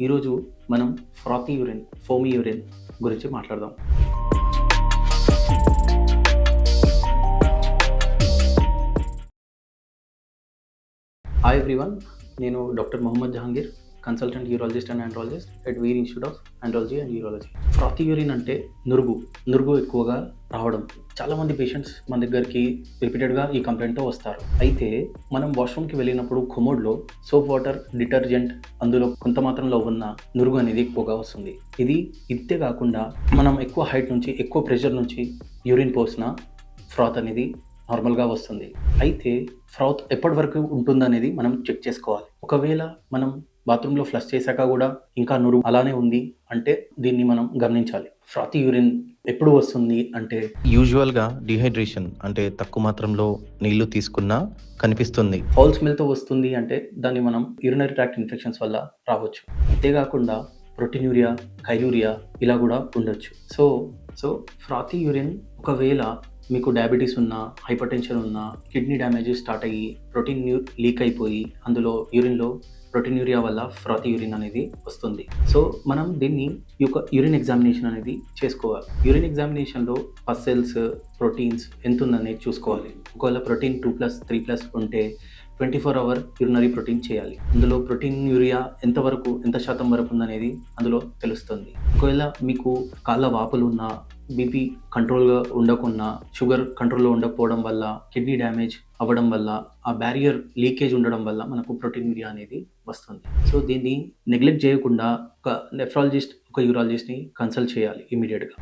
ఈరోజు మనం ఫ్రాతీ urine, foamy urine గురించి మాట్లాడదాం. హాయ్ ఎవ్రీవన్, నేను doctor Mohammed Jahangir, consultant urologist and andrologist at Veer institute of andrology and urology. Frothy urine అంటే నురుగు ఎక్కువగా రావడం. చాలామంది పేషెంట్స్ మన దగ్గరికి రిపీటెడ్గా ఈ కంప్లైంట్తో వస్తారు. అయితే మనం వాష్రూమ్కి వెళ్ళినప్పుడు కొమోడ్లో సోప్ వాటర్, డిటర్జెంట్ అందులో కొంత మాత్రంలో ఉన్న నురుగు అనేది ఎక్కువగా వస్తుంది. ఇదే కాకుండా మనం ఎక్కువ హైట్ నుంచి, ఎక్కువ ప్రెషర్ నుంచి యూరిన్ పోసిన ఫ్రాత్ అనేది నార్మల్గా వస్తుంది. అయితే ఫ్రాత్ ఎప్పటి వరకు ఉంటుందనేది మనం చెక్ చేసుకోవాలి. ఒకవేళ మనం బాత్రూంలో ఫ్లష్ చేశాక కూడా ఇంకా నురుగు అలానే ఉంది అంటే దీన్ని మనం గమనించాలి. ఫ్రాతీ యూరిన్ ఎప్పుడు వస్తుంది అంటే యూజువల్గా డిహైడ్రేషన్ అంటే తక్కువ మాత్రంలో నీళ్లు తీసుకున్నా కనిపిస్తుంది. ఫౌల్ స్మెల్తో వస్తుంది అంటే దాన్ని మనం యూరినరీ ట్రాక్ట్ ఇన్ఫెక్షన్స్ వల్ల రావచ్చు. అంతేకాకుండా ప్రోటీన్యూరియా, కైలూరియా ఇలా కూడా ఉండొచ్చు. సో ఫ్రాతీ యూరిన్ ఒకవేళ మీకు డయాబెటీస్ ఉన్నా, హైపర్ టెన్షన్ ఉన్నా, కిడ్నీ డ్యామేజెస్ స్టార్ట్ అయ్యి ప్రోటీన్ లీక్ అయిపోయి అందులో యూరిన్లో ప్రోటీన్యూరియా వల్ల ఫ్రాతీ యూరిన్ అనేది వస్తుంది. సో మనం దీన్ని యూరిన్ ఎగ్జామినేషన్ అనేది చేసుకోవాలి. యూరిన్ ఎగ్జామినేషన్లో పస్సెల్స్, ప్రోటీన్స్ ఎంత ఉందనేది చూసుకోవాలి. ఒకవేళ ప్రోటీన్ 2+, 3+ ఉంటే 24 hour యూరినరీ ప్రోటీన్ చేయాలి. అందులో ప్రోటీన్యూరియా ఎంత శాతం వరకు ఉందనేది అందులో తెలుస్తుంది. ఒకవేళ మీకు కాళ్ళ వాపులు ఉన్నా, బీపీ కంట్రోల్గా ఉండకున్నా, షుగర్ కంట్రోల్లో ఉండకపోవడం వల్ల, కిడ్నీ డ్యామేజ్ అవ్వడం వల్ల, ఆ బ్యారియర్ లీకేజ్ ఉండడం వల్ల మనకు ప్రోటీన్యూరియా అనేది వస్తుంది. సో దీన్ని నెగ్లెక్ట్ చేయకుండా ఒక నెఫ్రాలజిస్ట్, ఒక యూరాలజిస్ట్ని కన్సల్ట్ చేయాలి ఇమీడియట్గా.